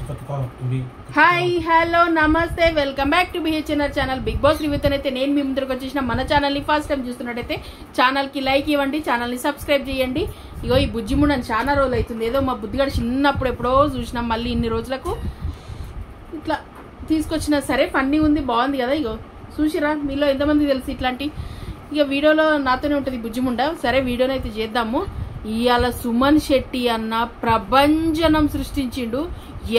Hi hello నమస్తే welcome back to BHNR channel Bigg Boss రివ్యూతో అయితే నేను మీ ముందుకు వచ్చేసిన మన ఛానల్ని ఫస్ట్ టైం చూస్తున్నట్టయితే ఛానల్కి లైక్ ఇవ్వండి, ఛానల్ని సబ్స్క్రైబ్ చేయండి. ఇగో ఈ బుజ్జిముండని చాలా రోజులు అవుతుంది, ఏదో మా బుద్ధిగాడు చిన్నప్పుడు ఎప్పుడో చూసినాం, మళ్ళీ ఇన్ని రోజులకు ఇట్లా తీసుకొచ్చినా సరే ఫన్నీ ఉంది, బాగుంది కదా. ఇగో చూసిరా, మీలో ఎంతమంది తెలుసు ఇట్లాంటి. ఇక వీడియోలో నాతోనే ఉంటుంది బుజ్జిముండ. సరే వీడియోని అయితే చేద్దాము. ఇవాళ సుమన్ శెట్టి అన్న ప్రభంజనం సృష్టించిండు.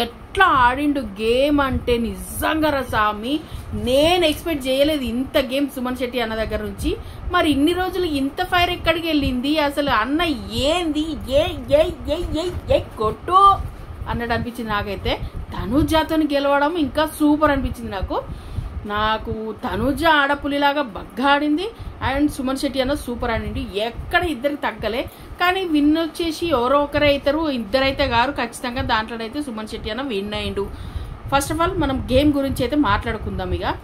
ఎట్లా ఆడిండు గేమ్ అంటే నిజంగా రసామి, నేను ఎక్స్పెక్ట్ చేయలేదు ఇంత గేమ్ సుమన్ శెట్టి అన్న దగ్గర నుంచి. మరి ఇన్ని రోజులు ఇంత ఫైర్ ఎక్కడికి వెళ్ళింది అసలు? అన్న ఏంది ఏ కొట్టు అన్నట్టు అనిపించింది నాకైతే. తనుజాతో గెలవడం ఇంకా సూపర్ అనిపించింది నాకు తనుజ ఆడపులిలాగా బగ్గా ఆడింది, అండ్ సుమన్ శెట్టి అన్న సూపర్ ఆడింది. ఎక్కడ ఇద్దరికి తగ్గలే, కానీ విన్ వచ్చేసి ఎవరో ఒకరే అవుతారు, ఇద్దరైతే గారు ఖచ్చితంగా. దాంట్లోనైతే సుమన్ శెట్టి అన్న విన్ అయిండు. ఫస్ట్ ఆఫ్ ఆల్ మనం గేమ్ గురించి అయితే మాట్లాడుకుందాం. ఇక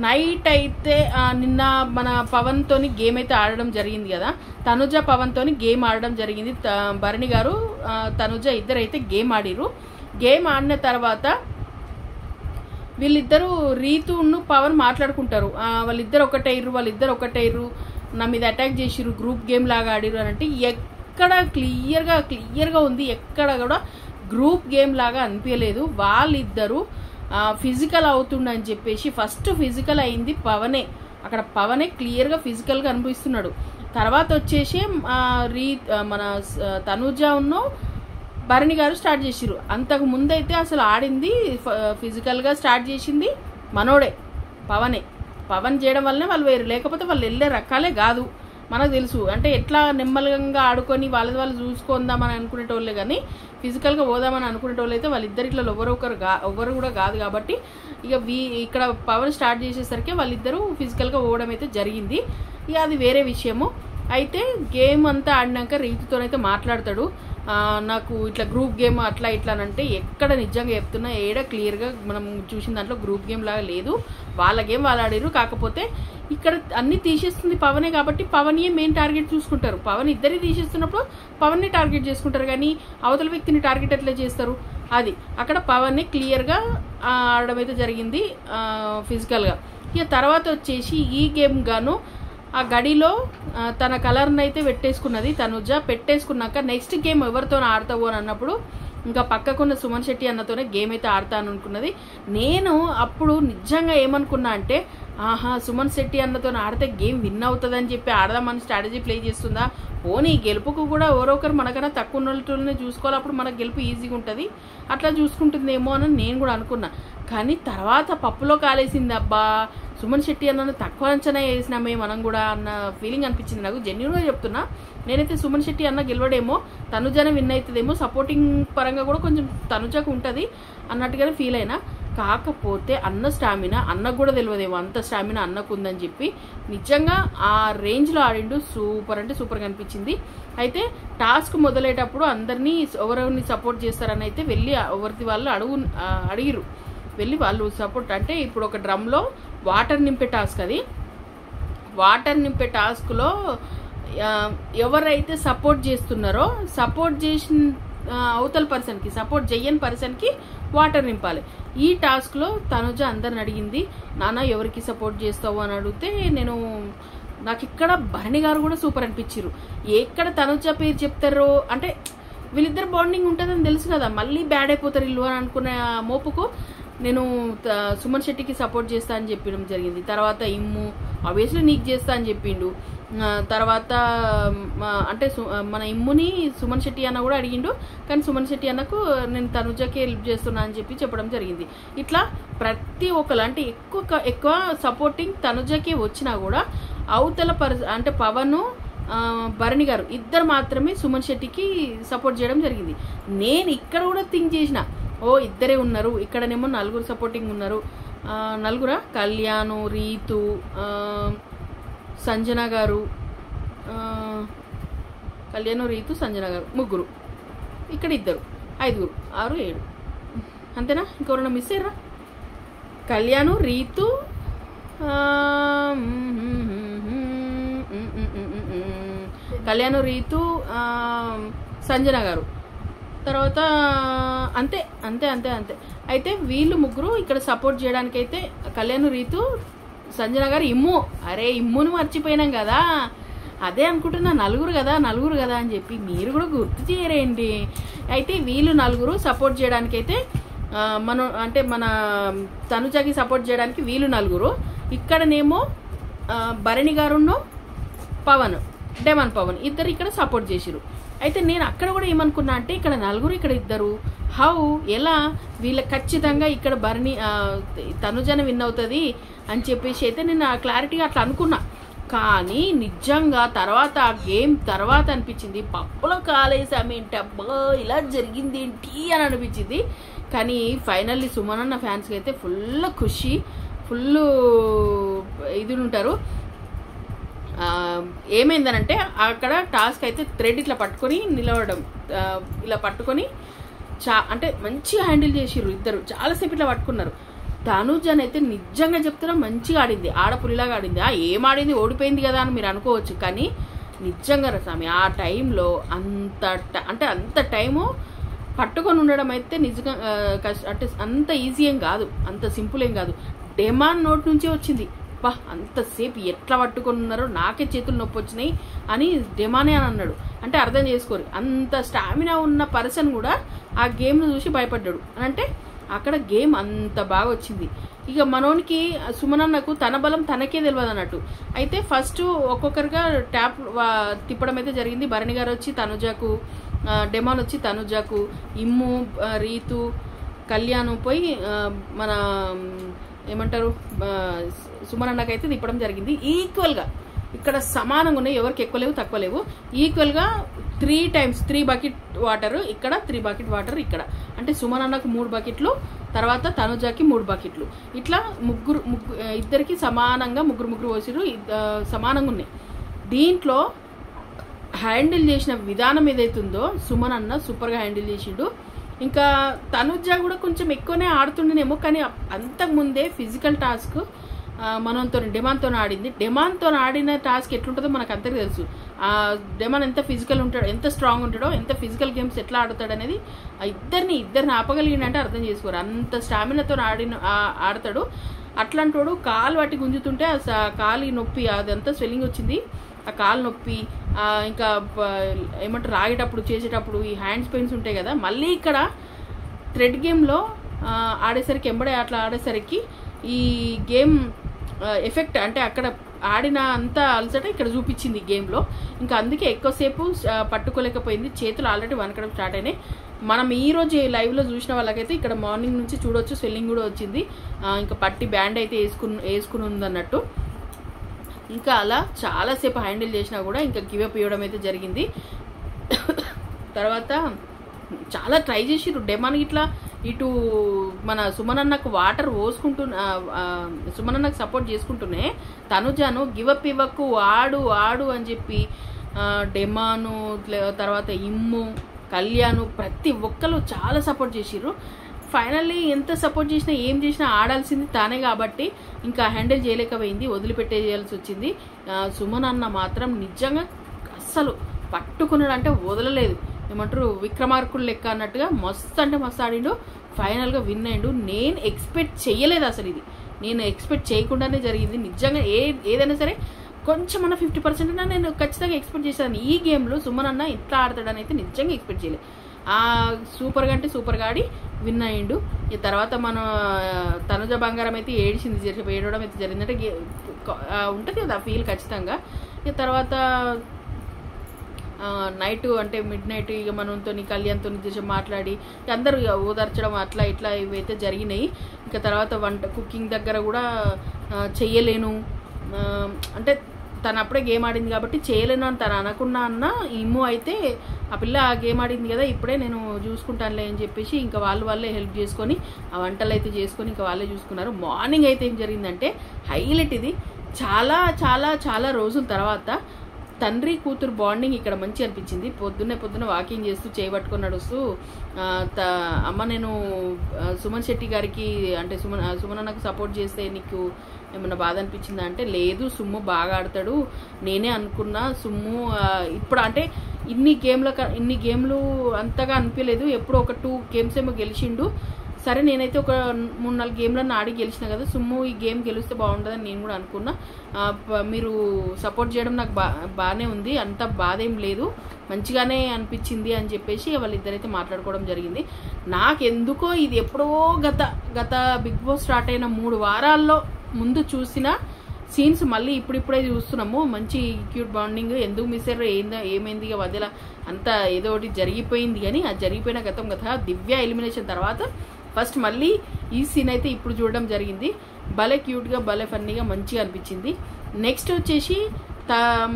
నైట్ అయితే నిన్న మన పవన్ తోని గేమ్ అయితే ఆడడం జరిగింది కదా, తనుజ పవన్ తోని గేమ్ ఆడడం జరిగింది. భరణి గారు తనుజ ఇద్దరైతే గేమ్ ఆడిరు. గేమ్ ఆడిన తర్వాత వీళ్ళిద్దరూ రీతును పవన్ మాట్లాడుకుంటారు. వాళ్ళిద్దరు ఒకటైర్రు, నా మీద అటాక్ చేసిరు, గ్రూప్ గేమ్ లాగా ఆడిరు అని అంటే ఎక్కడ క్లియర్గా ఉంది, ఎక్కడ కూడా గ్రూప్ గేమ్ లాగా అనిపించలేదు. వాళ్ళిద్దరూ ఫిజికల్ అవుతుండని చెప్పేసి ఫస్ట్ ఫిజికల్ అయింది పవనే. అక్కడ పవనే క్లియర్గా ఫిజికల్గా అనిపిస్తున్నాడు. తర్వాత వచ్చేసి మన తనుజ ఉన్ను భరణి గారు స్టార్ట్ చేసిరు. అంతకు ముందైతే అసలు ఆడింది ఫిజికల్గా స్టార్ట్ చేసింది మనోడే, పవన్ చేయడం వల్లనే వాళ్ళు వేరు, లేకపోతే వాళ్ళు వెళ్ళే రకాలే కాదు. మనకు తెలుసు అంటే ఎట్లా నెమ్మలంగా ఆడుకొని వాళ్ళది వాళ్ళు చూసుకుందామని అనుకునేటోళ్ళే, కానీ ఫిజికల్గా పోదామని అనుకునేటోళ్ళు అయితే వాళ్ళిద్దరిలో ఎవరు కూడా కాదు. కాబట్టి ఇక ఇక్కడ పవన్ స్టార్ట్ చేసేసరికి వాళ్ళిద్దరూ ఫిజికల్గా పోవడం అయితే జరిగింది. ఇక అది వేరే విషయము. అయితే గేమ్ అంతా ఆడినాక రీతుతోనైతే మాట్లాడతాడు, నాకు ఇట్లా గ్రూప్ గేమ్ అట్లా ఇట్లా అంటే ఎక్కడ నిజంగా చెప్తున్నా ఏడ క్లియర్గా మనం చూసిన దాంట్లో గ్రూప్ గేమ్ లాగా లేదు. వాళ్ళ గేమ్ వాళ్ళు ఆడారు, కాకపోతే ఇక్కడ అన్ని తీసేస్తుంది పవనే కాబట్టి పవన్యే మెయిన్ టార్గెట్ చూసుకుంటారు. పవన్ ఇద్దరిని తీసేస్తున్నప్పుడు పవన్ని టార్గెట్ చేసుకుంటారు, కానీ అవతల వ్యక్తిని టార్గెట్ ఎట్లా చేస్తారు? అది అక్కడ పవన్ని క్లియర్గా ఆడడం అయితే జరిగింది ఫిజికల్గా. ఇక తర్వాత వచ్చేసి ఈ గేమ్ గాను ఆ గడిలో తన కలర్ని అయితే పెట్టేసుకున్నది తనుజ. పెట్టేసుకున్నాక నెక్స్ట్ గేమ్ ఎవరితో ఆడతావు అని అన్నప్పుడు ఇంకా పక్కకున్న సుమన్ శెట్టి అన్నతోనే గేమ్ అయితే ఆడతాను అనుకున్నది. నేను అప్పుడు నిజంగా ఏమనుకున్నా అంటే, సుమన్ శెట్టి అన్నతో ఆడితే గేమ్ విన్ అవుతుందని చెప్పి ఆడదామని స్ట్రాటజీ ప్లే చేస్తుందా? పోనీ గెలుపుకు కూడా ఎవరొకరు మనకన్నా తక్కువ ఉన్నోళ్ళనే చూసుకోవాలి, అప్పుడు మనకు గెలుపు ఈజీగా ఉంటుంది, అట్లా చూసుకుంటుందేమో అని నేను కూడా అనుకున్నా. కానీ తర్వాత పప్పులో కాలేసింది. అబ్బా, సుమన్ శెట్టి అన్న తక్కువ అంచనా వేసినామే మనం కూడా అన్న ఫీలింగ్ అనిపించింది నాకు. జెన్యున్గా చెప్తున్నా, నేనైతే సుమన్ శెట్టి అన్న గెలవడేమో, తనుజనే విన్ అవుతుందేమో, సపోర్టింగ్ పరంగా కూడా కొంచెం తనుజకు ఉంటుంది అన్నట్టుగానే ఫీల్ అయినా. కాకపోతే అన్న స్టామినా అన్నకు కూడా తెలియదేమో, అంత స్టామినా అన్నకు ఉందని చెప్పి నిజంగా ఆ రేంజ్లో ఆడిండు. సూపర్ అంటే సూపర్గా అనిపించింది. అయితే టాస్క్ మొదలయ్యేటప్పుడు అందరినీ ఎవరెవరిని సపోర్ట్ చేస్తారని అయితే వెళ్ళి ఎవరిది వాళ్ళు అడిగిరు. వెళ్ళి వాళ్ళు సపోర్ట్ అంటే ఇప్పుడు ఒక డ్రమ్లో వాటర్ నింపే టాస్క్, అది వాటర్ నింపే టాస్క్లో ఎవరైతే సపోర్ట్ చేస్తున్నారో సపోర్ట్ చేసిన అవతల పర్సన్కి, సపోర్ట్ చేయని పర్సన్కి వాటర్ నింపాలి. ఈ టాస్క్లో తనుజ అందరిని అడిగింది, నాన్న ఎవరికి సపోర్ట్ చేస్తావు అని అడిగితే నాకు ఇక్కడ భరణి గారు కూడా సూపర్ అనిపించారు. ఎక్కడ తనుజ పేరు చెప్తారో అంటే వీళ్ళిద్దరు బాండింగ్ ఉంటుందని తెలుసు కదా, మళ్ళీ బ్యాడ్ అయిపోతారు ఇల్లు అని అనుకునే మోపుకు నేను సుమన్ శెట్టికి సపోర్ట్ చేస్తా అని చెప్పడం జరిగింది. తర్వాత ఇమ్ము ఆబ్వియస్లీ నీకు చేస్తా అని చెప్పిండు. తర్వాత అంటే మన ఇమ్ముని సుమన్ శెట్టి అన్న కూడా అడిగిండు, కానీ సుమన్ శెట్టి అన్నకు నేను తనుజకి హెల్ప్ చేస్తున్నా అని చెప్పడం జరిగింది. ఇట్లా ప్రతి ఒక్కరు అంటే ఎక్కువ సపోర్టింగ్ తనుజకి వచ్చినా కూడా అవతల అంటే పవన్ భరణి గారు ఇద్దరు మాత్రమే సుమన్ శెట్టికి సపోర్ట్ చేయడం జరిగింది. నేను ఇక్కడ కూడా థింక్ చేసిన, ఇద్దరే ఉన్నారు, ఇక్కడనేమో నలుగురు సపోర్టింగ్ ఉన్నారు. నలుగురా, కళ్యాణు, రీతు, సంజన గారు, ముగ్గురు, ఇక్కడ ఇద్దరు, 5, 6, 7 అంతేనా? ఇంకెవరన్నా మిస్ అయ్యారా? కళ్యాణు, రీతు, సంజన గారు, తర్వాత అంతే అంతే అంతే అంతే. అయితే వీళ్ళు ముగ్గురు ఇక్కడ సపోర్ట్ చేయడానికైతే కళ్యాణ్, రీతు, సంజన గారు, ఇమ్ము. అరే ఇమ్మును మర్చిపోయినాం కదా, అదే అనుకుంటున్నా నలుగురు కదా అని చెప్పి మీరు కూడా గుర్తు చేయరేంటి. అయితే వీళ్ళు నలుగురు సపోర్ట్ చేయడానికైతే మన తనుజకి సపోర్ట్ చేయడానికి వీళ్ళు నలుగురు. ఇక్కడనేమో భరణి గారును డెమాన్ పవన్ ఇద్దరు ఇక్కడ సపోర్ట్ చేసిరు. అయితే నేను అక్కడ కూడా ఏమనుకున్నా అంటే ఇక్కడ నలుగురు ఇక్కడ ఇద్దరు, ఎలా వీళ్ళకి ఖచ్చితంగా ఇక్కడ తనుజన విన్ అవుతుంది అని చెప్పేసి అయితే నేను క్లారిటీగా అట్లా అనుకున్నా. కానీ నిజంగా తర్వాత ఆ గేమ్ తర్వాత అనిపించింది పప్పులో కాలేసామేంటబ్బా ఇలా జరిగింది ఏంటి అని అనిపించింది. కానీ ఫైనల్లీ సుమనన్న ఫ్యాన్స్కి అయితే ఫుల్ ఖుషి, ఫుల్ ఇది ఉంటారు. ఏమైందనంటే అక్కడ టాస్క్ అయితే థ్రెడ్ ఇట్లా పట్టుకొని నిలవడం, ఇలా పట్టుకొని అంటే మంచిగా హ్యాండిల్ చేసిర్రు ఇద్దరు, చాలాసేపు ఇట్లా పట్టుకున్నారు. తనుజన్ అయితే నిజంగా చెప్తున్నా మంచిగా ఆడింది, ఆడపులిలాగా ఆడింది. ఏం ఆడింది, ఓడిపోయింది కదా అని మీరు అనుకోవచ్చు, కానీ నిజంగా రసామి ఆ టైంలో అంత టైము పట్టుకొని ఉండడం అయితే నిజంగా అంటే అంత ఈజీ ఏం కాదు, అంత సింపుల్ ఏం కాదు. డెమాన్ నోట్ నుంచే వచ్చింది, అంతసేపు ఎట్లా పట్టుకొని ఉన్నారో నాకే చేతులు నొప్పి వచ్చినాయి అని డెమానే అని అన్నాడు. అంటే అర్థం చేసుకోరు, అంత స్టామినా ఉన్న పర్సన్ కూడా ఆ గేమ్ను చూసి భయపడ్డాడు అని. అంటే అక్కడ గేమ్ అంత బాగా వచ్చింది. ఇక మనోనికి సుమనన్నకు తన బలం తనకే తెలియదు అన్నట్టు. అయితే ఫస్ట్ ఒక్కొక్కరిగా ట్యాప్ తిప్పడం అయితే జరిగింది. భరణి గారు వచ్చి తనుజకు, డెమాన్ వచ్చి తనుజకు, ఇమ్ము, రీతు, కళ్యాణ్ పోయి మన ఏమంటారు సుమనన్నకైతే తిప్పడం జరిగింది. ఈక్వల్గా ఇక్కడ సమానంగా ఉన్నాయి, ఎవరికి ఎక్కువ లేవు తక్కువ లేవు. ఈక్వల్గా 3 times 3 బకెట్ వాటర్, ఇక్కడ 3 బకెట్ వాటర్ ఇక్కడ. అంటే సుమనన్నకు 3 బకెట్లు, తర్వాత తనుజాకి 3 బకెట్లు. ఇట్లా ఇద్దరికి సమానంగా ముగ్గురు పోసిరు, సమానంగా ఉన్నాయి. దీంట్లో హ్యాండిల్ చేసిన విధానం ఏదైతుందో సుమనన్న సూపర్గా హ్యాండిల్ చేసిండు. ఇంకా తనుజ కూడా కొంచెం ఎక్కువనే ఆడుతుండేనేమో, కానీ అంతకుముందే ఫిజికల్ టాస్క్ మనతో డెమాన్తో ఆడింది. డెమాన్తో ఆడిన టాస్క్ ఎట్లుంటుందో మనకు అందరికీ తెలుసు. డెమాన్ ఎంత ఫిజికల్ ఉంటాడో, ఎంత స్ట్రాంగ్ ఉంటాడో, ఎంత ఫిజికల్ గేమ్స్ ఎట్లా ఆడతాడు అనేది ఇద్దరిని ఆపగలిగిందంటే అర్థం చేసుకోరు. అంత స్టామినాతో ఆడతాడు. అట్లాంటోడు కాలు పట్టి గుంజుతుంటే కాలు నొప్పి, అదంతా స్వెల్లింగ్ వచ్చింది, ఆ కాలు నొప్పి, ఇంకా ఏమంటారు రాగేటప్పుడు చేసేటప్పుడు ఈ హ్యాండ్స్ పెయిన్స్ ఉంటాయి కదా. మళ్ళీ ఇక్కడ థ్రెడ్ గేమ్లో ఆడేసరికి ఎంబడే అట్లా ఆడేసరికి ఈ గేమ్ ఎఫెక్ట్ అంటే అక్కడ ఆడిన అంత అలసట ఇక్కడ చూపించింది గేమ్లో. ఇంకా అందుకే ఎక్కువసేపు పట్టుకోలేకపోయింది, చేతులు ఆల్రెడీ వనకడం స్టార్ట్ అయినాయి. మనం ఈరోజు లైవ్లో చూసిన వాళ్ళకైతే ఇక్కడ మార్నింగ్ నుంచి చూడొచ్చు, స్వెల్లింగ్ కూడా వచ్చింది. ఇంకా పట్టి బ్యాండ్ అయితే వేసుకుని ఉందన్నట్టు. ఇంకా అలా చాలాసేపు హ్యాండిల్ చేసినా కూడా ఇంకా గివప్ ఇవ్వడం అయితే జరిగింది. తర్వాత చాలా ట్రై చేసిర్రు డెమాన్ ఇట్లా, ఇటు మన సుమనన్నకు వాటర్ సుమనన్నకు సపోర్ట్ చేసుకుంటూనే తనుజాను గివప్ ఇవ్వకు ఆడు అని చెప్పి డెమాను, తర్వాత ఇమ్ము, కళ్యాణ్ ప్రతి ఒక్కరు చాలా సపోర్ట్ చేసిర్రు. ఫైనల్లీ ఎంత సపోర్ట్ చేసినా ఏం చేసినా ఆడాల్సింది తానే కాబట్టి ఇంకా హ్యాండిల్ చేయలేకపోయింది, వదిలిపెట్టేయాల్సి వచ్చింది. సుమనన్న మాత్రం నిజంగా అస్సలు పట్టుకున్నాడు అంటే వదలలేదు, ఏమంటారు విక్రమార్కుడు లెక్క అన్నట్టుగా మస్తు అంటే మస్తు ఆడిండు. ఫైనల్గా విన్ అయ్యిండు. నేను ఎక్స్పెక్ట్ చేయలేదు అసలు, ఇది నేను ఎక్స్పెక్ట్ చేయకుండానే జరిగింది. నిజంగా ఏదైనా సరే కొంచెం అన్న 50% నేను ఖచ్చితంగా ఎక్స్పెక్ట్ చేశాను. ఈ గేమ్లో సుమనన్న ఇట్లా ఆడతాడని అయితే నిజంగా ఎక్స్పెక్ట్ చేయలేదు. సూపర్గా అంటే సూపర్గా ఆడి విన్ అయ్యిండు. ఈ తర్వాత మన తనుజ బంగారం అయితే ఏడవడం అయితే జరిగిందంటే ఉంటుంది కదా ఫీల్ ఖచ్చితంగా. ఇక తర్వాత నైట్ అంటే మిడ్ నైట్ ఇక మనతో కళ్యాణ్తో మాట్లాడి అందరూ ఓదార్చడం అట్లా ఇట్లా ఇవైతే జరిగినాయి. ఇంకా తర్వాత కుకింగ్ దగ్గర కూడా చెయ్యలేను అంటే తను అప్పుడే గేమ్ ఆడింది కాబట్టి చేయలేను అని తను అనకున్నా అన్న ఇమ్ము అయితే ఆ పిల్ల గేమ్ ఆడింది కదా ఇప్పుడే నేను చూసుకుంటానులే అని చెప్పేసి ఇంకా వాళ్ళే హెల్ప్ చేసుకొని ఆ వంటలు అయితే చేసుకొని ఇంకా వాళ్ళే చూసుకున్నారు. మార్నింగ్ అయితే ఏం జరిగిందంటే హైలైట్, ఇది చాలా చాలా చాలా రోజుల తర్వాత తండ్రి కూతురు బాండింగ్ ఇక్కడ మంచి అనిపించింది. పొద్దున్న వాకింగ్ చేస్తూ చేయబట్టుకొని నడుస్తూ అమ్మ నేను సుమన్ శెట్టి గారికి అంటే సుమన్ అన్నకు సపోర్ట్ చేస్తే నీకు ఏమన్నా బాధ అనిపించిందా అంటే లేదు సుమ్ము బాగా ఆడతాడు, నేనే అనుకున్నా సుమ్ము ఇప్పుడు అంటే ఇన్ని గేమ్లు అంతగా అనిపించలేదు, ఎప్పుడు ఒక 2 గేమ్స్ ఏమో గెలిచిండు, సరే నేనైతే ఒక 3-4 గేమ్లను ఆడి గెలిచిన కదా, సుమ్ము ఈ గేమ్ గెలిస్తే బాగుంటుందని నేను కూడా అనుకున్నా, మీరు సపోర్ట్ చేయడం నాకు బాగానే ఉంది, అంత బాధ ఏం లేదు, మంచిగానే అనిపించింది అని చెప్పేసి వాళ్ళిద్దరైతే మాట్లాడుకోవడం జరిగింది. నాకెందుకో ఇది ఎప్పుడో గత బిగ్ బాస్ స్టార్ట్ అయిన 3 వారాల్లో ముందు చూసిన సీన్స్ మళ్ళీ ఇప్పుడిప్పుడే చూస్తున్నాము. మంచి క్యూట్ బాండింగ్ ఎందుకు మిస్ అయ్యారో ఏమైంది వదిలా అంతా ఏదో ఒకటి జరిగిపోయింది. కానీ ఆ జరిగిపోయిన గతం దివ్య ఎలిమినేషన్ తర్వాత ఫస్ట్ మళ్ళీ ఈ సీన్ అయితే ఇప్పుడు చూడడం జరిగింది. భలే క్యూట్గా భలే ఫన్నీగా మంచిగా అనిపించింది. నెక్స్ట్ వచ్చేసి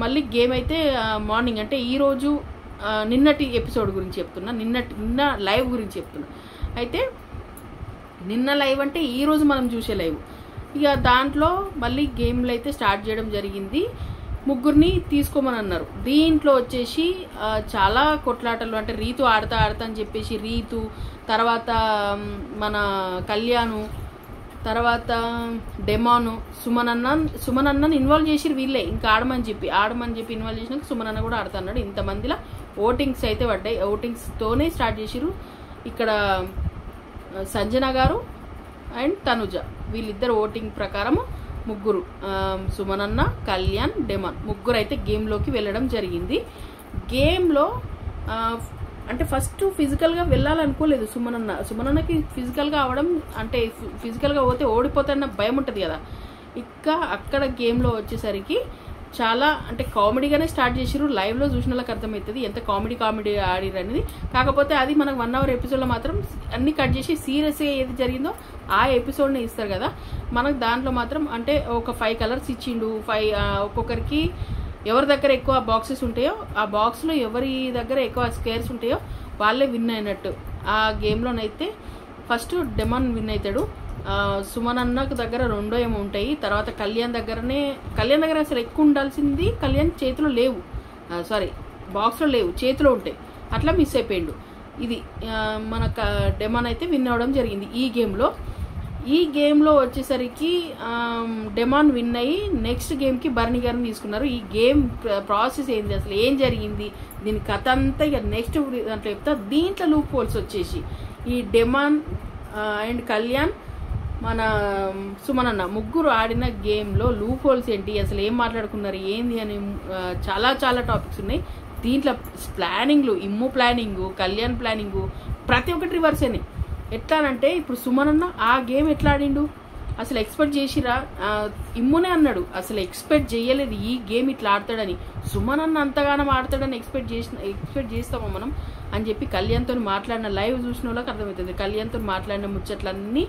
మళ్ళీ గేమ్ అయితే మార్నింగ్ అంటే ఈరోజు నిన్నటి ఎపిసోడ్ గురించి చెప్తున్నా, నిన్న లైవ్ గురించి చెప్తున్నా. అయితే నిన్న లైవ్ అంటే ఈరోజు మనం చూసే లైవ్. ఇక దాంట్లో మళ్ళీ గేమ్లు అయితే స్టార్ట్ చేయడం జరిగింది. 3 తీసుకోమని అన్నారు. దీంట్లో వచ్చేసి చాలా కొట్లాటలు అంటే రీతు ఆడతా అని చెప్పేసి రీతు, తర్వాత మన కళ్యాణు, తర్వాత డెమాను, సుమన్ అన్నని ఇన్వాల్వ్ చేసిరు వీళ్ళే, ఇంకా ఆడమని చెప్పి ఇన్వాల్వ్ చేసినాక సుమన్ అన్న కూడా ఆడుతా అన్నాడు. ఇంతమందిలో ఓటింగ్స్ అయితే పడ్డాయి. ఓటింగ్స్తోనే స్టార్ట్ చేసిరు. ఇక్కడ సంజన గారు అండ్ తనుజ వీళ్ళిద్దరు ఓటింగ్ ప్రకారము 3 సుమన్ అన్న, కళ్యాణ్, డెమాన్ 3 అయితే గేమ్లోకి వెళ్ళడం జరిగింది. గేమ్లో అంటే ఫస్ట్ ఫిజికల్గా వెళ్ళాలనుకోలేదు సుమన్ అన్నకి ఫిజికల్గా అవడం అంటే ఫిజికల్గా పోతే ఓడిపోతాడన్న భయం ఉంటుంది కదా. అక్కడ గేమ్లో వచ్చేసరికి చాలా అంటే కామెడీగానే స్టార్ట్ చేసిరు. లైవ్లో చూసిన వాళ్ళకి అర్థమవుతుంది ఎంత కామెడీ ఆడిరు అనేది. కాకపోతే అది మనకు 1 hour ఎపిసోడ్లో మాత్రం అన్ని కట్ చేసి సీరియస్గా ఏది జరిగిందో ఆ ఎపిసోడ్ని ఇస్తారు కదా. మనకు దాంట్లో మాత్రం అంటే ఒక 5 కలర్స్ ఇచ్చిండు. 5 ఒక్కొక్కరికి ఎవరి దగ్గర ఎక్కువ బాక్సెస్ ఉంటాయో ఆ బాక్స్లో ఎవరి దగ్గర ఎక్కువ స్క్వేర్స్ ఉంటాయో వాళ్ళే విన్ అయినట్టు. ఆ గేమ్లోనైతే ఫస్ట్ డెమాన్ విన్ అవుతాడు. సుమన్ అన్నకు దగ్గర 2 ఏమో ఉంటాయి. తర్వాత కళ్యాణ్ దగ్గర అసలు ఎక్కువ ఉండాల్సింది కళ్యాణ్ చేతిలో లేవు, బాక్స్లో లేవు, చేతిలో ఉంటాయి, అట్లా మిస్ అయిపోయిండు. ఇది మన డెమాన్ అయితే విన్ అవ్వడం జరిగింది ఈ గేమ్లో వచ్చేసరికి డెమాన్ విన్ అయ్యి నెక్స్ట్ గేమ్కి భరణి గారిని తీసుకున్నారు. ఈ గేమ్ ప్రాసెస్ ఏంది, అసలు ఏం జరిగింది, దీని కథ అంతా ఇక నెక్స్ట్ దాంట్లో చెప్తా. దీంట్లో లూప్ హోల్స్ వచ్చేసి ఈ డెమాన్ అండ్ కళ్యాణ్ మన సుమన్ అన్న 3 ఆడిన గేమ్లో లూప్ హోల్స్ ఏంటి, అసలు ఏం మాట్లాడుకున్నారు ఏంది అని చాలా టాపిక్స్ ఉన్నాయి. దీంట్లో ప్లానింగ్లు, ఇమ్ము ప్లానింగు, కళ్యాణ్ ప్లానింగు ప్రతి ఒక్కటి రివర్స్ అయినాయి. ఎట్లా అంటే ఇప్పుడు సుమన్ అన్న ఆ గేమ్ ఎట్లా ఆడిండు అసలు ఎక్స్పెక్ట్ చేసిరా? ఇమ్మునే అన్నాడు అసలు ఎక్స్పెక్ట్ చేయలేదు ఈ గేమ్ ఇట్లా ఆడతాడని. సుమన్ అన్న అంతగానం ఆడతాడని ఎక్స్పెక్ట్ చేస్తామా మనం అని చెప్పి కళ్యాణ్తో మాట్లాడిన లైవ్ చూసిన వాళ్ళకి అర్థమవుతుంది. కళ్యాణ్తో మాట్లాడిన ముచ్చట్లన్నీ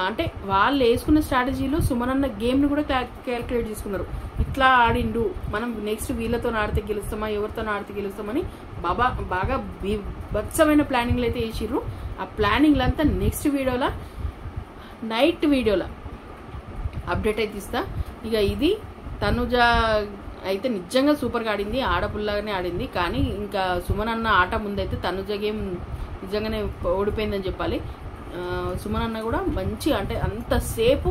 అంటే వాళ్ళు వేసుకున్న స్ట్రాటజీలో సుమన్ అన్న గేమ్ని కూడా క్యాల్కులేట్ చేసుకున్నారు. ఇట్లా ఆడిండు, మనం నెక్స్ట్ వీళ్ళతో ఆడితే గెలుస్తామా, ఎవరితో ఆడితే గెలుస్తామని బాగా బీభత్సమైన ప్లానింగ్లు అయితే వేసిర్రు. ఆ ప్లానింగ్లంతా నెక్స్ట్ వీడియోలో నైట్ వీడియోలో అప్డేట్ అయితే ఇస్తా. ఇక ఇది తనుజ అయితే నిజంగా సూపర్గా ఆడింది, ఆడపుల్లాగానే ఆడింది. కానీ ఇంకా సుమన్ అన్న ఆట ముందైతే తనుజ గేమ్ నిజంగానే ఓడిపోయిందని చెప్పాలి. సుమన్ అన్న కూడా మంచి అంటే అంతసేపు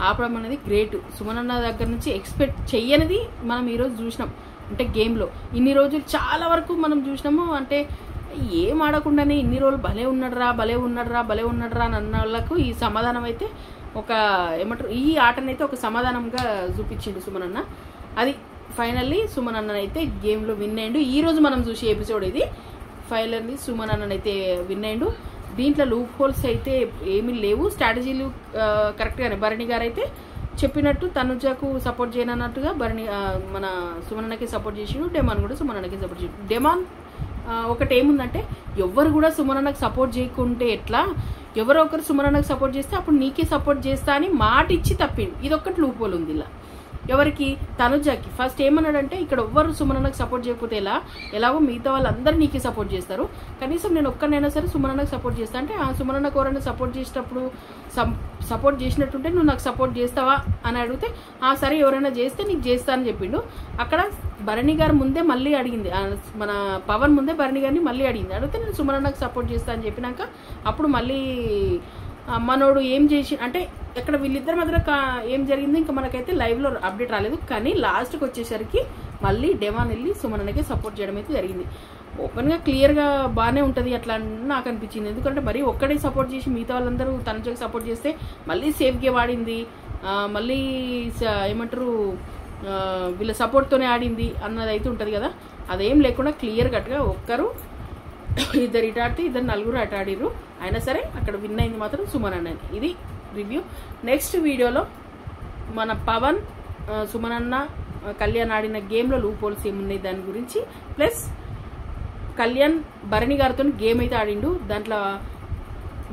ఆపడం అనేది గ్రేట్. సుమన్ అన్న దగ్గర నుంచి ఎక్స్పెక్ట్ చెయ్యనిది మనం ఈరోజు చూసినాం. అంటే గేమ్లో ఇన్ని రోజులు చాలా వరకు మనం చూసినాము. అంటే ఏం ఆడకుండానే ఇన్ని రోజులు భలే ఉన్నాడరా అని అన్న వాళ్ళకు ఈ సమాధానం అయితే ఒక ఏమంటారు ఈ ఆటనైతే ఒక సమాధానంగా చూపించిండు సుమన్ అన్న. అది ఫైనల్లీ సుమన్ అన్ననైతే గేమ్లో విన్ అయ్యిండు. ఈరోజు మనం చూసే ఎపిసోడ్ ఇది. ఫైనల్లీ సుమన్ అన్ననైతే విన్ అయ్యిండు. దీంట్లో లూప్ హోల్స్ అయితే ఏమీ లేవు, స్ట్రాటజీలు కరెక్ట్గానే. భరణి గారు అయితే చెప్పినట్టు తనుజకు సపోర్ట్ చేయనన్నట్టుగా భరణి మన సుమన్ అన్నకి సపోర్ట్ చేసిండు. డెమాన్ కూడా సుమన్ అన్నకి సపోర్ట్ చేసిండు. డెమాన్ ఒకటి ఏముందంటే ఎవరు కూడా సుమన్ అన్నకు సపోర్ట్ చేయకుంటే ఎట్లా, ఎవరో ఒకరు సుమన్ అన్నకు సపోర్ట్ చేస్తే అప్పుడు నీకే సపోర్ట్ చేస్తా అని మాట ఇచ్చి తప్పిండు. ఇదొక్కటి లూప్ హోల్ ఉంది ఇలా. ఎవరికి? తనుజకి. ఫస్ట్ ఏమన్నాడంటే ఇక్కడ ఎవ్వరు సుమన్ అన్నకు సపోర్ట్ చేయకపోతే ఎలాగో మిగతా వాళ్ళందరూ నీకే సపోర్ట్ చేస్తారు, కనీసం నేను ఒక్కనైనా సరే సుమన్ అన్నకు సపోర్ట్ చేస్తా అంటే ఆ సుమన్ అన్నకు ఎవరైనా సపోర్ట్ చేసేటప్పుడు సపోర్ట్ చేసినట్టుంటే నువ్వు నాకు సపోర్ట్ చేస్తావా అని అడిగితే సరే ఎవరైనా చేస్తే నీకు చేస్తా అని చెప్పిండు. అక్కడ భరణి గారు ముందే మళ్ళీ అడిగింది, మన పవన్ ముందే భరణి గారిని మళ్ళీ అడిగింది. అడిగితే నేను సుమనన్నకు సపోర్ట్ చేస్తా అని చెప్పినాక అప్పుడు మళ్ళీ మనోడు ఏం చేసి అంటే ఇక్కడ వీళ్ళిద్దరి మధ్య ఏం జరిగిందో ఇంకా మనకైతే లైవ్లో అప్డేట్ రాలేదు. కానీ లాస్ట్కి వచ్చేసరికి మళ్ళీ డెవాన్ వెళ్ళి సుమనన్నకే సపోర్ట్ చేయడం అయితే జరిగింది. ఓపెన్గా క్లియర్గా బాగానే ఉంటుంది అట్లా నాకు అనిపించింది. ఎందుకంటే మరీ ఒక్కడే సపోర్ట్ చేసి మిగతా వాళ్ళందరూ తనకి సపోర్ట్ చేస్తే మళ్ళీ సేఫ్ గేమ్ ఆడింది, మళ్ళీ ఏమంటారు వీళ్ళ సపోర్ట్తోనే ఆడింది అన్నది అయితే ఉంటుంది కదా. అదేం లేకుండా క్లియర్ కట్గా ఒక్కరు ఇద్దరు ఇటు ఆడితే ఇద్దరు నలుగురు అటు ఆడిరు. అయినా సరే అక్కడ విన్ అయింది మాత్రం సుమనన్న. ఇది రివ్యూ. నెక్స్ట్ వీడియోలో మన పవన్ సుమనన్న కళ్యాణ్ ఆడిన గేమ్లో లూప్ హోల్స్ ఏమున్నాయి దాని గురించి, ప్లస్ కళ్యాణ్ భరణి గారితో గేమ్ అయితే ఆడిండు, దాంట్లో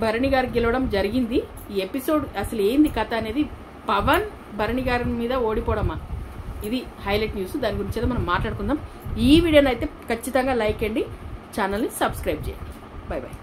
భరణి గారికి గెలవడం జరిగింది. ఈ ఎపిసోడ్ అసలు ఏంది కథ అనేది, పవన్ భరణి గారి మీద ఓడిపోవడమా, ఇది హైలైట్ న్యూస్. దాని గురించి అయితే మనం మాట్లాడుకుందాం. ఈ వీడియోని అయితే ఖచ్చితంగా లైక్ చేయండి, ఛానల్ని సబ్స్క్రైబ్ చేయండి. By by.